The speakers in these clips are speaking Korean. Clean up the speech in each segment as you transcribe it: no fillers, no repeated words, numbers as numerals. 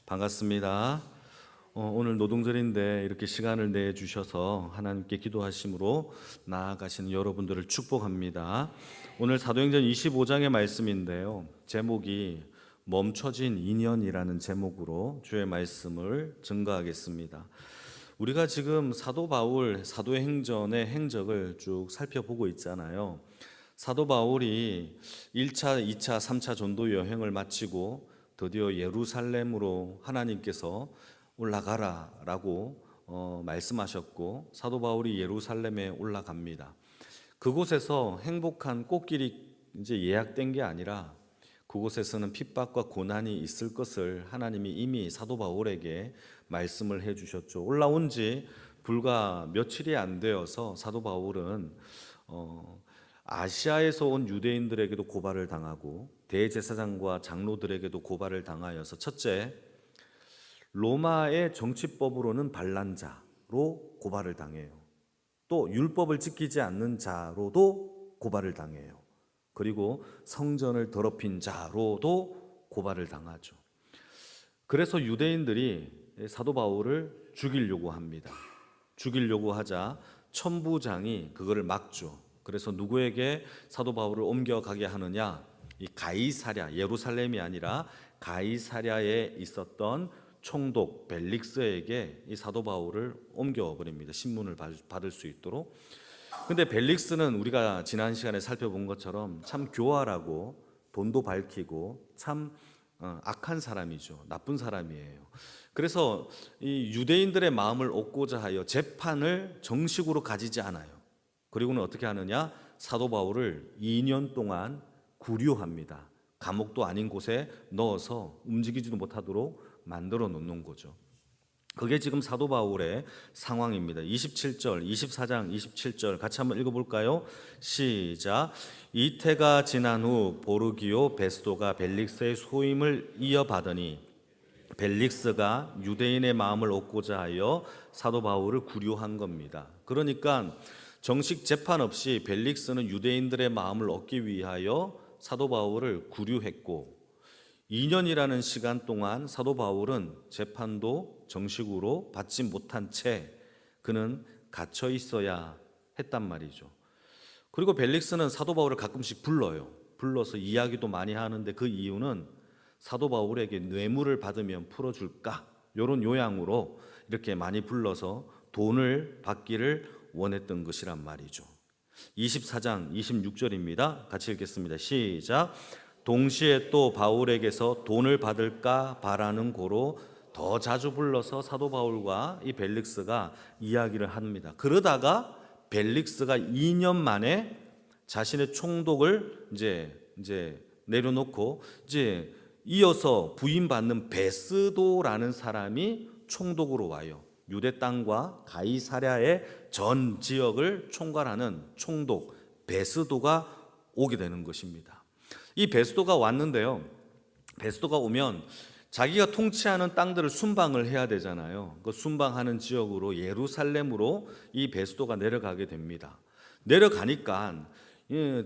반갑습니다. 오늘 노동절인데 이렇게 시간을 내주셔서 하나님께 기도하심으로 나아가시는 여러분들을 축복합니다. 오늘 사도행전 25장의 말씀인데요. 제목이 멈춰진 인연이라는 제목으로 주의 말씀을 증거하겠습니다. 우리가 지금 사도 바울 사도행전의 행적을 쭉 살펴보고 있잖아요. 사도 바울이 1차, 2차, 3차 전도 여행을 마치고 드디어 예루살렘으로 하나님께서 올라가라 라고 말씀하셨고, 사도 바울이 예루살렘에 올라갑니다. 그곳에서 행복한 꽃길이 이제 예약된 게 아니라 그곳에서는 핍박과 고난이 있을 것을 하나님이 이미 사도 바울에게 말씀을 해 주셨죠. 올라온 지 불과 며칠이 안 되어서 사도 바울은 아시아에서 온 유대인들에게도 고발을 당하고 대제사장과 장로들에게도 고발을 당하여서, 첫째, 로마의 정치법으로는 반란자로 고발을 당해요. 또 율법을 지키지 않는 자로도 고발을 당해요. 그리고 성전을 더럽힌 자로도 고발을 당하죠. 그래서 유대인들이 사도 바울을 죽이려고 합니다. 죽이려고 하자 천부장이 그거를 막죠. 그래서 누구에게 사도 바울을 옮겨가게 하느냐? 이 가이사랴, 예루살렘이 아니라 가이사랴에 있었던 총독 벨릭스에게 이 사도 바울을 옮겨버립니다. 신문을 받을 수 있도록. 근데 벨릭스는 우리가 지난 시간에 살펴본 것처럼 참 교활하고 돈도 밝히고 참 악한 사람이죠. 나쁜 사람이에요. 그래서 이 유대인들의 마음을 얻고자 하여 재판을 정식으로 가지지 않아요. 그리고는 어떻게 하느냐? 사도 바울을 2년 동안 구류합니다. 감옥도 아닌 곳에 넣어서 움직이지도 못하도록 만들어 놓는 거죠. 그게 지금 사도 바울의 상황입니다. 27절, 24장 27절 같이 한번 읽어볼까요? 시작. 이태가 지난 후 보르기오 베스도가 벨릭스의 소임을 이어받으니 벨릭스가 유대인의 마음을 얻고자 하여 사도 바울을 구류한 겁니다. 그러니까 정식 재판 없이 벨릭스는 유대인들의 마음을 얻기 위하여 사도 바울을 구류했고, 2년이라는 시간 동안 사도 바울은 재판도 정식으로 받지 못한 채 그는 갇혀 있어야 했단 말이죠. 그리고 벨릭스는 사도 바울을 가끔씩 불러서 이야기도 많이 하는데, 그 이유는 사도 바울에게 뇌물을 받으면 풀어줄까? 이런 요양으로 이렇게 많이 불러서 돈을 받기를 원했던 것이란 말이죠. 24장 26절입니다. 같이 읽겠습니다. 시작. 동시에 또 바울에게서 돈을 받을까 바라는 고로 더 자주 불러서 사도 바울과 이 벨릭스가 이야기를 합니다. 그러다가 벨릭스가 2년 만에 자신의 총독을 이제 내려놓고 이제 이어서 부임받는 베스도라는 사람이 총독으로 와요. 유대 땅과 가이사랴의 전 지역을 총괄하는 총독 베스도가 오게 되는 것입니다. 이 베스도가 왔는데요, 베스도가 오면 자기가 통치하는 땅들을 순방을 해야 되잖아요. 그 순방하는 지역으로 예루살렘으로 이 베스도가 내려가게 됩니다. 내려가니까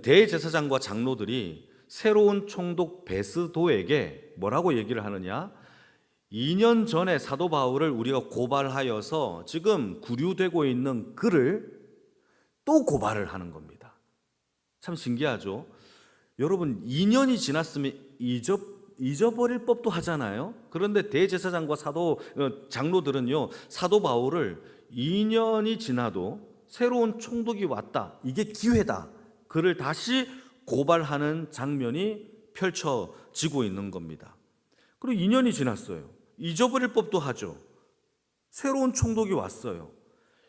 대제사장과 장로들이 새로운 총독 베스도에게 뭐라고 얘기를 하느냐? 2년 전에 사도 바울을 우리가 고발하여서 지금 구류되고 있는 그를 또 고발을 하는 겁니다. 참 신기하죠? 여러분, 2년이 지났으면 잊어버릴 법도 하잖아요. 그런데 대제사장과 장로들은요, 사도 바울을 2년이 지나도 새로운 총독이 왔다, 이게 기회다, 그를 다시 고발하는 장면이 펼쳐지고 있는 겁니다. 그리고 2년이 지났어요. 잊어버릴 법도 하죠. 새로운 총독이 왔어요.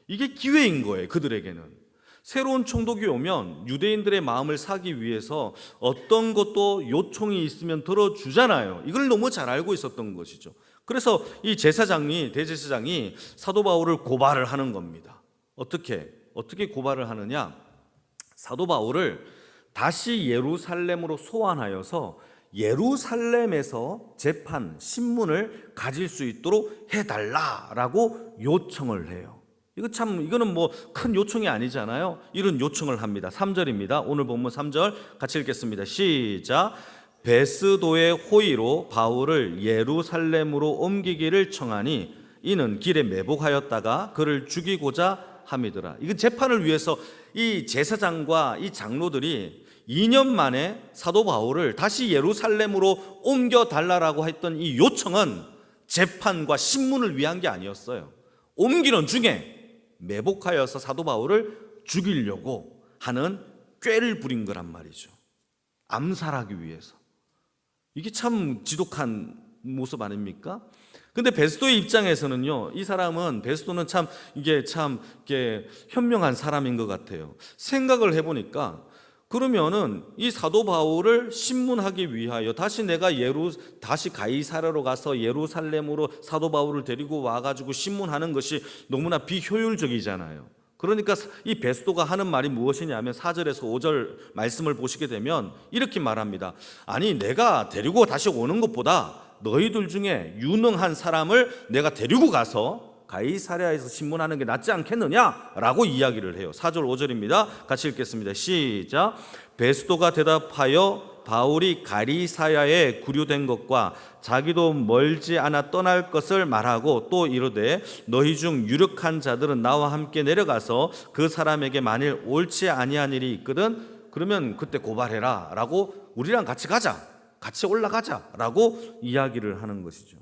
이게 기회인 거예요. 그들에게는 새로운 총독이 오면 유대인들의 마음을 사기 위해서 어떤 것도 요청이 있으면 들어주잖아요. 이걸 너무 잘 알고 있었던 것이죠. 그래서 이 대제사장이 사도 바울을 고발을 하는 겁니다. 어떻게 고발을 하느냐? 사도 바울을 다시 예루살렘으로 소환하여서 예루살렘에서 재판, 신문을 가질 수 있도록 해달라라고 요청을 해요. 이거는 뭐 큰 요청이 아니잖아요. 이런 요청을 합니다. 3절입니다. 오늘 본문 3절 같이 읽겠습니다. 시작. 베스도의 호의로 바울을 예루살렘으로 옮기기를 청하니 이는 길에 매복하였다가 그를 죽이고자 함이더라. 이건 재판을 위해서 이 제사장과 이 장로들이 2년 만에 사도 바울을 다시 예루살렘으로 옮겨달라고 했던 이 요청은 재판과 신문을 위한 게 아니었어요. 옮기는 중에 매복하여서 사도 바울을 죽이려고 하는 꾀를 부린 거란 말이죠. 암살하기 위해서. 이게 참 지독한 모습 아닙니까? 근데 베스도의 입장에서는요, 이 사람은, 베스도는 이게 현명한 사람인 것 같아요. 생각을 해보니까, 그러면은 이 사도 바울을 신문하기 위하여 다시 가이사랴로 가서 예루살렘으로 사도 바울을 데리고 와가지고 신문하는 것이 너무나 비효율적이잖아요. 그러니까 이 베스도가 하는 말이 무엇이냐면 4절에서 5절 말씀을 보시게 되면 이렇게 말합니다. 아니, 내가 데리고 다시 오는 것보다 너희들 중에 유능한 사람을 내가 데리고 가서 가이사랴에서 신문하는 게 낫지 않겠느냐라고 이야기를 해요. 4절 5절입니다. 같이 읽겠습니다. 시작. 베스도가 대답하여 바울이 가이사랴에 구류된 것과 자기도 멀지 않아 떠날 것을 말하고 또 이르되 너희 중 유력한 자들은 나와 함께 내려가서 그 사람에게 만일 옳지 아니한 일이 있거든 그러면 그때 고발해라 라고, 우리랑 같이 가자, 같이 올라가자 라고 이야기를 하는 것이죠.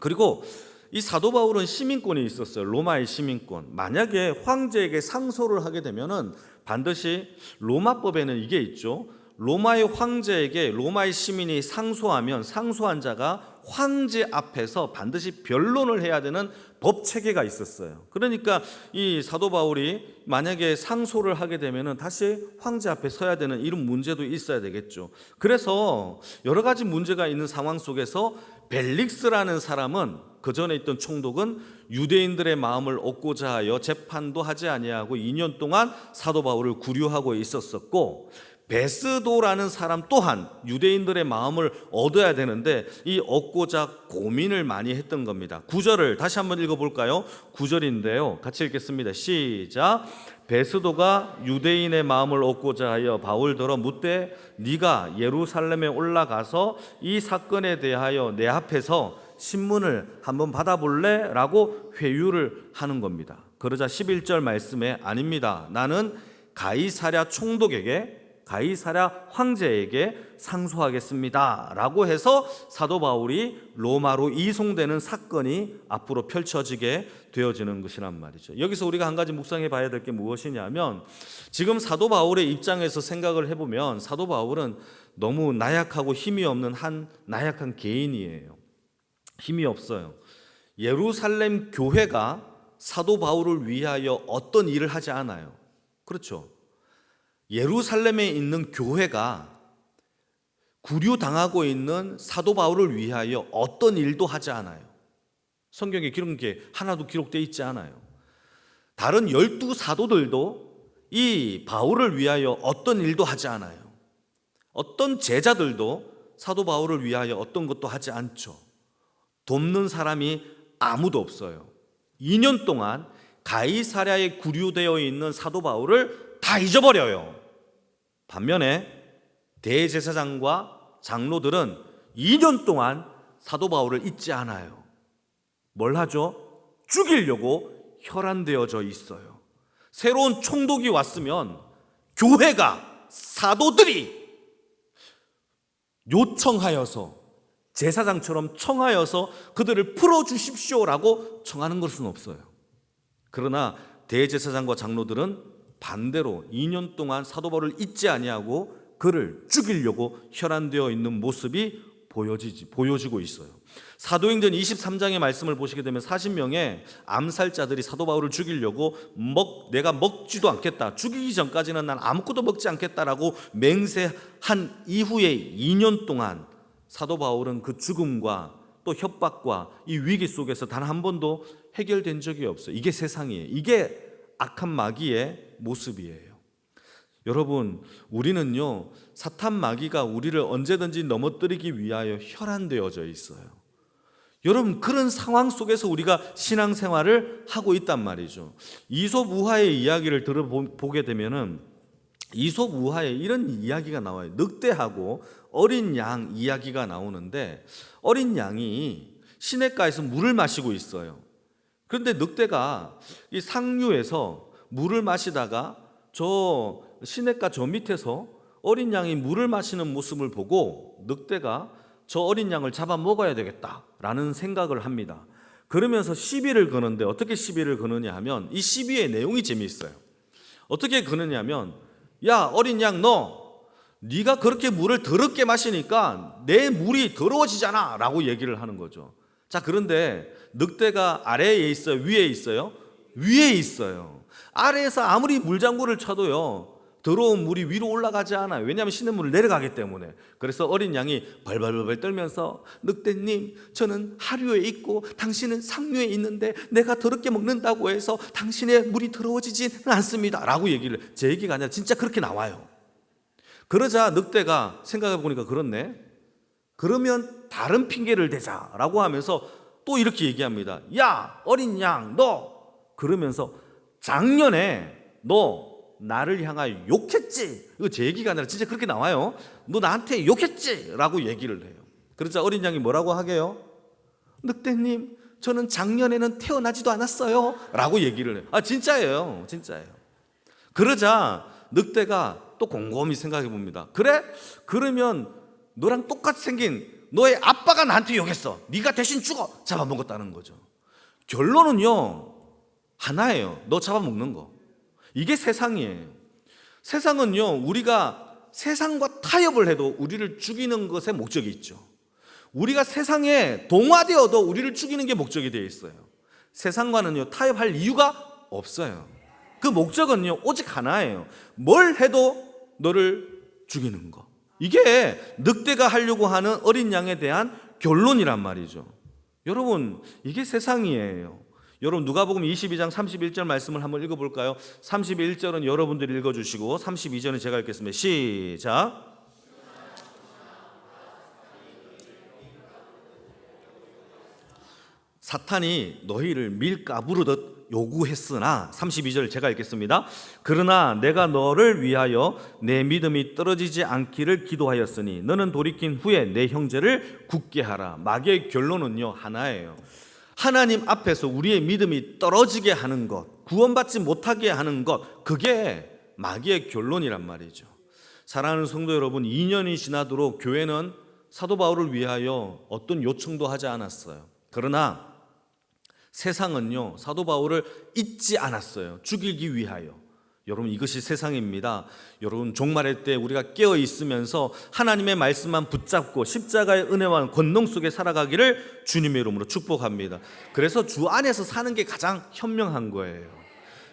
그리고 이 사도 바울은 시민권이 있었어요. 로마의 시민권. 만약에 황제에게 상소를 하게 되면은 반드시 로마법에는 이게 있죠. 로마의 황제에게 로마의 시민이 상소하면 상소한 자가 황제 앞에서 반드시 변론을 해야 되는 법 체계가 있었어요. 그러니까 이 사도 바울이 만약에 상소를 하게 되면은 다시 황제 앞에 서야 되는 이런 문제도 있어야 되겠죠. 그래서 여러 가지 문제가 있는 상황 속에서 벨릭스라는 사람은, 그 전에 있던 총독은 유대인들의 마음을 얻고자 하여 재판도 하지 아니하고 2년 동안 사도 바울을 구류하고 있었었고, 베스도라는 사람 또한 유대인들의 마음을 얻어야 되는데 이 얻고자 고민을 많이 했던 겁니다. 9절을 다시 한번 읽어볼까요? 9절인데요, 같이 읽겠습니다. 시작. 베스도가 유대인의 마음을 얻고자 하여 바울더러 묻되 네가 예루살렘에 올라가서 이 사건에 대하여 내 앞에서 신문을 한번 받아볼래? 라고 회유를 하는 겁니다. 그러자 11절 말씀에 아닙니다, 나는 가이사랴 총독에게, 가이사랴 황제에게 상소하겠습니다 라고 해서 사도 바울이 로마로 이송되는 사건이 앞으로 펼쳐지게 되어지는 것이란 말이죠. 여기서 우리가 한 가지 묵상해 봐야 될 게 무엇이냐면, 지금 사도 바울의 입장에서 생각을 해보면 사도 바울은 너무 나약하고 힘이 없는 한 나약한 개인이에요. 힘이 없어요. 예루살렘 교회가 사도 바울을 위하여 어떤 일을 하지 않아요. 그렇죠? 예루살렘에 있는 교회가 구류당하고 있는 사도 바울을 위하여 어떤 일도 하지 않아요. 성경에 그런 게 하나도 기록되어 있지 않아요. 다른 12사도들도 이 바울을 위하여 어떤 일도 하지 않아요. 어떤 제자들도 사도 바울을 위하여 어떤 것도 하지 않죠. 돕는 사람이 아무도 없어요. 2년 동안 가이사랴에 구류되어 있는 사도 바울을 다 잊어버려요. 반면에 대제사장과 장로들은 2년 동안 사도 바울을 잊지 않아요. 뭘 하죠? 죽이려고 혈안되어져 있어요. 새로운 총독이 왔으면 교회가, 사도들이 요청하여서, 제사장처럼 청하여서 그들을 풀어주십시오라고 청하는 것은 없어요. 그러나 대제사장과 장로들은 반대로 2년 동안 사도 바울을 잊지 아니하고 그를 죽이려고 혈안되어 있는 모습이 보여지고 있어요. 사도행전 23장의 말씀을 보시게 되면 40명의 암살자들이 사도 바울을 죽이려고 내가 먹지도 않겠다, 죽이기 전까지는 난 아무것도 먹지 않겠다라고 맹세한 이후에 2년 동안 사도 바울은 그 죽음과 또 협박과 이 위기 속에서 단 한 번도 해결된 적이 없어요. 이게 세상이에요. 이게 악한 마귀의 모습이에요. 여러분, 우리는요, 사탄 마귀가 우리를 언제든지 넘어뜨리기 위하여 혈안되어져 있어요. 여러분, 그런 상황 속에서 우리가 신앙생활을 하고 있단 말이죠. 이솝 우화의 이야기를 들어보게 되면은 이솝 우화에 이런 이야기가 나와요. 늑대하고 어린 양 이야기가 나오는데, 어린 양이 시냇가에서 물을 마시고 있어요. 그런데 늑대가 이 상류에서 물을 마시다가 저 시냇가 저 밑에서 어린 양이 물을 마시는 모습을 보고 늑대가 저 어린 양을 잡아 먹어야 되겠다라는 생각을 합니다. 그러면서 시비를 거는데, 어떻게 시비를 거느냐 하면, 이 시비의 내용이 재미있어요. 어떻게 거느냐 하면, 야 어린 양, 네가 그렇게 물을 더럽게 마시니까 내 물이 더러워지잖아 라고 얘기를 하는 거죠. 자, 그런데 늑대가 아래에 있어요, 위에 있어요? 위에 있어요. 아래에서 아무리 물장구를 쳐도요 더러운 물이 위로 올라가지 않아요. 왜냐하면 시냇물을 내려가기 때문에. 그래서 어린 양이 벌벌벌 떨면서, 늑대님, 저는 하류에 있고 당신은 상류에 있는데 내가 더럽게 먹는다고 해서 당신의 물이 더러워지진 않습니다 라고 얘기를, 제 얘기가 아니라 진짜 그렇게 나와요. 그러자 늑대가 생각해 보니까 그렇네, 그러면 다른 핑계를 대자라고 하면서 또 이렇게 얘기합니다. 야 어린 양, 너 그러면서 작년에 너 나를 향하여 욕했지. 이거 제 얘기가 아니라 진짜 그렇게 나와요. 너 나한테 욕했지 라고 얘기를 해요. 그러자 어린 양이 뭐라고 하게요? 늑대님, 저는 작년에는 태어나지도 않았어요 라고 얘기를 해요. 아, 진짜예요, 진짜예요. 그러자 늑대가 또 곰곰이 생각해 봅니다. 그래? 그러면 너랑 똑같이 생긴 너의 아빠가 나한테 욕했어. 네가 대신 죽어. 잡아먹었다는 거죠. 결론은요 하나예요. 너 잡아먹는 거. 이게 세상이에요. 세상은요 우리가 세상과 타협을 해도 우리를 죽이는 것에 목적이 있죠. 우리가 세상에 동화되어도 우리를 죽이는 게 목적이 되어 있어요. 세상과는요 타협할 이유가 없어요. 그 목적은요 오직 하나예요. 뭘 해도 너를 죽이는 거. 이게 늑대가 하려고 하는 어린 양에 대한 결론이란 말이죠. 여러분, 이게 세상이에요. 여러분, 누가복음 22장 31절 말씀을 한번 읽어볼까요? 31절은 여러분들이 읽어주시고 32절은 제가 읽겠습니다. 시작. 사탄이 너희를 밀가부르듯 요구했으나, 32절 제가 읽겠습니다. 그러나 내가 너를 위하여 내 믿음이 떨어지지 않기를 기도하였으니 너는 돌이킨 후에 내 형제를 굳게 하라. 마귀의 결론은요 하나예요. 하나님 앞에서 우리의 믿음이 떨어지게 하는 것, 구원받지 못하게 하는 것, 그게 마귀의 결론이란 말이죠. 사랑하는 성도 여러분, 2년이 지나도록 교회는 사도 바울을 위하여 어떤 요청도 하지 않았어요. 그러나 세상은요 사도 바울을 잊지 않았어요. 죽이기 위하여. 여러분, 이것이 세상입니다. 여러분, 종말의 때 우리가 깨어 있으면서 하나님의 말씀만 붙잡고 십자가의 은혜와 권능 속에 살아가기를 주님의 이름으로 축복합니다. 그래서 주 안에서 사는 게 가장 현명한 거예요.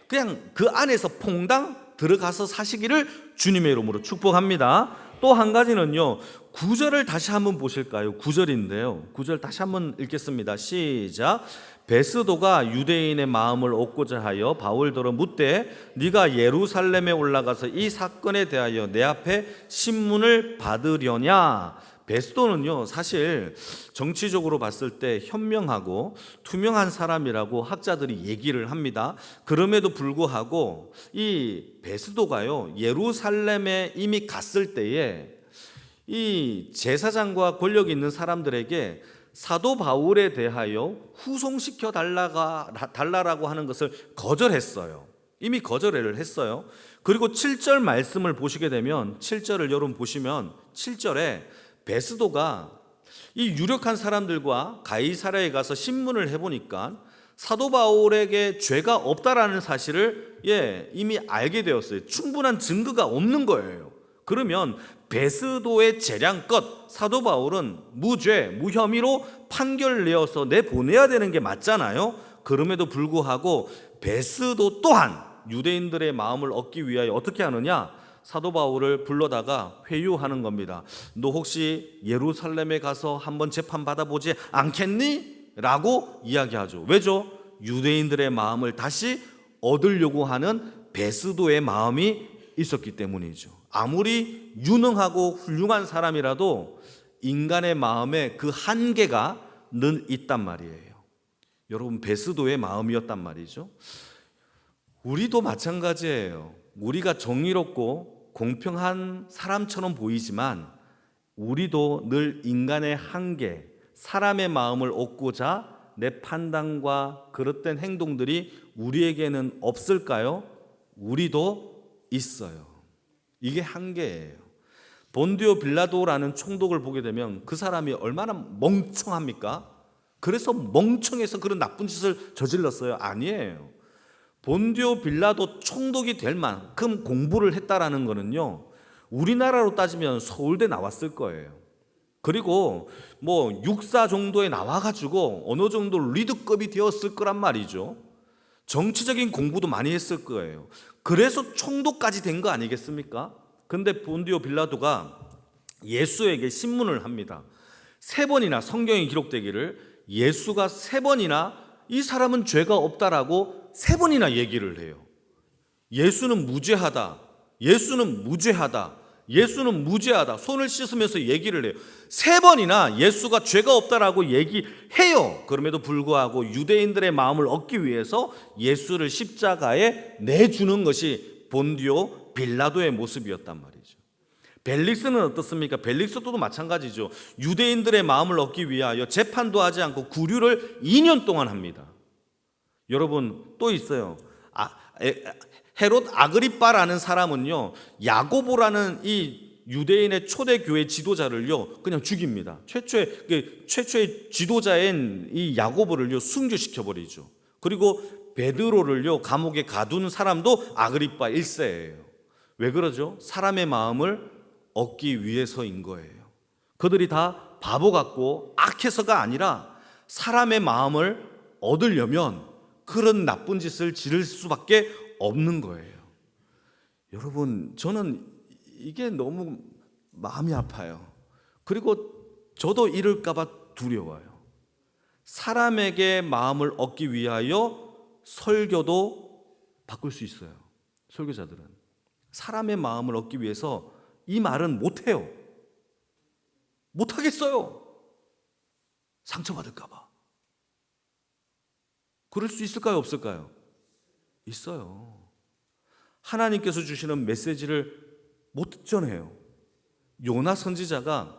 그냥 그 안에서 퐁당 들어가서 사시기를 주님의 이름으로 축복합니다. 또 한 가지는요, 9절을 다시 한번 보실까요? 9절인데요 9절 다시 한번 읽겠습니다. 시작. 베스도가 유대인의 마음을 얻고자 하여 바울더러 묻되 네가 예루살렘에 올라가서 이 사건에 대하여 내 앞에 신문을 받으려냐. 베스도는요 사실 정치적으로 봤을 때 현명하고 투명한 사람이라고 학자들이 얘기를 합니다. 그럼에도 불구하고 이 베스도가요 예루살렘에 이미 갔을 때에 이 제사장과 권력 있는 사람들에게 사도 바울에 대하여 후송시켜 달라고 하는 것을 거절했어요. 이미 거절을 했어요. 그리고 7절 말씀을 보시게 되면, 7절을 여러분 보시면 7절에 베스도가 이 유력한 사람들과 가이사랴에 가서 신문을 해보니까 사도 바울에게 죄가 없다라는 사실을 이미 알게 되었어요. 충분한 증거가 없는 거예요. 그러면 베스도의 재량껏 사도 바울은 무죄, 무혐의로 판결 내어서 내보내야 되는 게 맞잖아요. 그럼에도 불구하고 베스도 또한 유대인들의 마음을 얻기 위하여 어떻게 하느냐? 사도 바울을 불러다가 회유하는 겁니다. 너 혹시 예루살렘에 가서 한번 재판 받아보지 않겠니? 라고 이야기하죠. 왜죠? 유대인들의 마음을 다시 얻으려고 하는 베스도의 마음이 있었기 때문이죠. 아무리 유능하고 훌륭한 사람이라도 인간의 마음에 그 한계가 늘 있단 말이에요. 여러분, 베스도의 마음이었단 말이죠. 우리도 마찬가지예요. 우리가 정의롭고 공평한 사람처럼 보이지만 우리도 늘 인간의 한계, 사람의 마음을 얻고자 내 판단과 그릇된 행동들이 우리에게는 없을까요? 우리도 있어요. 이게 한계예요. 본디오 빌라도라는 총독을 보게 되면 그 사람이 얼마나 멍청합니까? 그래서 멍청해서 그런 나쁜 짓을 저질렀어요? 아니에요. 본디오 빌라도 총독이 될 만큼 공부를 했다라는 거는요, 우리나라로 따지면 서울대 나왔을 거예요. 그리고 뭐 육사 정도에 나와가지고 어느 정도 리더급이 되었을 거란 말이죠. 정치적인 공부도 많이 했을 거예요. 그래서 총독까지 된 거 아니겠습니까? 근데 본디오 빌라도가 예수에게 신문을 합니다. 3번이나 성경에 기록되기를 예수가 3번이나 이 사람은 죄가 없다라고 3번이나 얘기를 해요. 예수는 무죄하다. 예수는 무죄하다. 예수는 무죄하다. 손을 씻으면서 얘기를 해요. 3번이나 예수가 죄가 없다라고 얘기해요. 그럼에도 불구하고 유대인들의 마음을 얻기 위해서 예수를 십자가에 내주는 것이 본디오 빌라도의 모습이었단 말이죠. 벨릭스는 어떻습니까? 벨릭스도 마찬가지죠. 유대인들의 마음을 얻기 위하여 재판도 하지 않고 구류를 2년 동안 합니다. 여러분 또 있어요. 헤롯 아그리빠라는 사람은요, 야고보라는 이 유대인의 초대교회 지도자를요 그냥 죽입니다. 최초의 지도자인 이 야고보를요 순교시켜 버리죠. 그리고 베드로를요 감옥에 가둔 사람도 아그리빠 1세예요. 왜 그러죠? 사람의 마음을 얻기 위해서인 거예요. 그들이 다 바보 같고 악해서가 아니라 사람의 마음을 얻으려면 그런 나쁜 짓을 지를 수밖에 없는 거예요. 여러분, 저는 이게 너무 마음이 아파요. 그리고 저도 이럴까 봐 두려워요. 사람에게 마음을 얻기 위하여 설교도 바꿀 수 있어요. 설교자들은 사람의 마음을 얻기 위해서 이 말은 못해요. 못하겠어요. 상처받을까 봐. 그럴 수 있을까요? 없을까요? 있어요. 하나님께서 주시는 메시지를 못 전해요. 요나 선지자가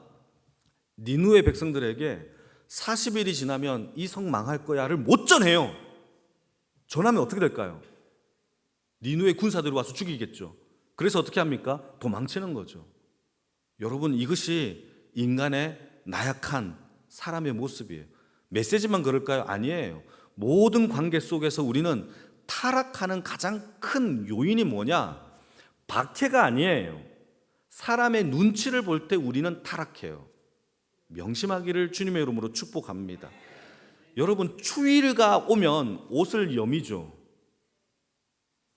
니느웨 백성들에게 40일이 지나면 이 성 망할 거야를 못 전해요. 전하면 어떻게 될까요? 니느웨 군사들이 와서 죽이겠죠. 그래서 어떻게 합니까? 도망치는 거죠. 여러분, 이것이 인간의 나약한 사람의 모습이에요. 메시지만 그럴까요? 아니에요. 모든 관계 속에서 우리는 타락하는 가장 큰 요인이 뭐냐? 박해가 아니에요. 사람의 눈치를 볼 때 우리는 타락해요. 명심하기를 주님의 이름으로 축복합니다. 여러분, 추위가 오면 옷을 여미죠.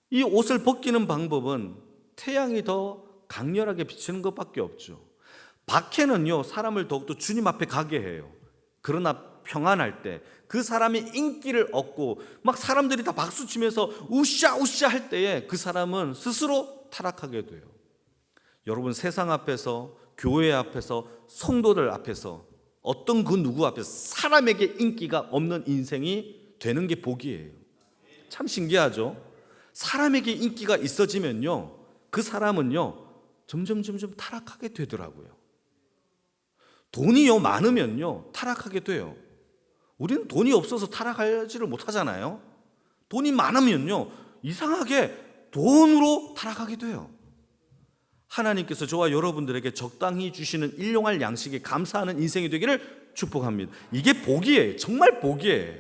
이 옷을 벗기는 방법은 태양이 더 강렬하게 비치는 것밖에 없죠. 박해는요, 사람을 더욱더 주님 앞에 가게 해요. 그러나 평안할 때 그 사람이 인기를 얻고 막 사람들이 다 박수 치면서 우쌰 우쌰 할 때에 그 사람은 스스로 타락하게 돼요. 여러분, 세상 앞에서, 교회 앞에서, 성도들 앞에서, 어떤 그 누구 앞에서 사람에게 인기가 없는 인생이 되는 게 복이에요. 참 신기하죠? 사람에게 인기가 있어지면요, 그 사람은요 점점 타락하게 되더라고요. 돈이요 많으면요 타락하게 돼요. 우리는 돈이 없어서 타락하지를 못하잖아요. 돈이 많으면요 이상하게 돈으로 타락하게 돼요. 하나님께서 저와 여러분들에게 적당히 주시는 일용할 양식에 감사하는 인생이 되기를 축복합니다. 이게 복이에요. 정말 복이에요.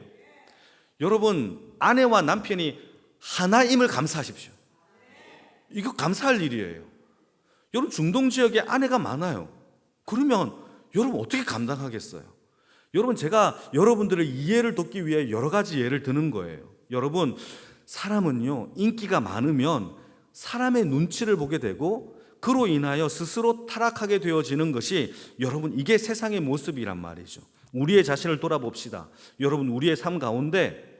여러분, 아내와 남편이 하나임을 감사하십시오. 이거 감사할 일이에요. 여러분, 중동 지역에 아내가 많아요. 그러면 여러분 어떻게 감당하겠어요? 여러분, 제가 여러분들의 이해를 돕기 위해 여러 가지 예를 드는 거예요. 여러분, 사람은요 인기가 많으면 사람의 눈치를 보게 되고 그로 인하여 스스로 타락하게 되어지는 것이, 여러분, 이게 세상의 모습이란 말이죠. 우리의 자신을 돌아봅시다. 여러분, 우리의 삶 가운데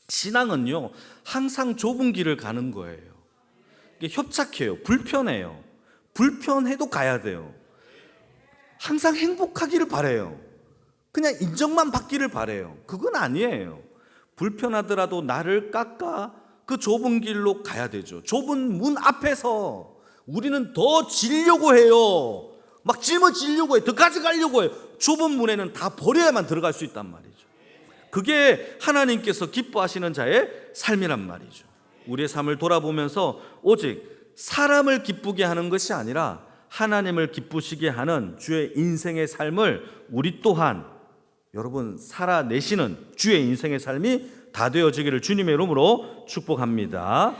신앙은요 항상 좁은 길을 가는 거예요. 이게 협착해요. 불편해요. 불편해도 가야 돼요. 항상 행복하기를 바래요. 그냥 인정만 받기를 바래요. 그건 아니에요. 불편하더라도 나를 깎아 그 좁은 길로 가야 되죠. 좁은 문 앞에서 우리는 더 지려고 해요. 막 짊어지려고 해요. 더 가져가려고 해요. 좁은 문에는 다 버려야만 들어갈 수 있단 말이죠. 그게 하나님께서 기뻐하시는 자의 삶이란 말이죠. 우리의 삶을 돌아보면서 오직 사람을 기쁘게 하는 것이 아니라 하나님을 기쁘시게 하는 주의 인생의 삶을 우리 또한 여러분 살아내시는 주의 인생의 삶이 다 되어지기를 주님의 이름으로 축복합니다.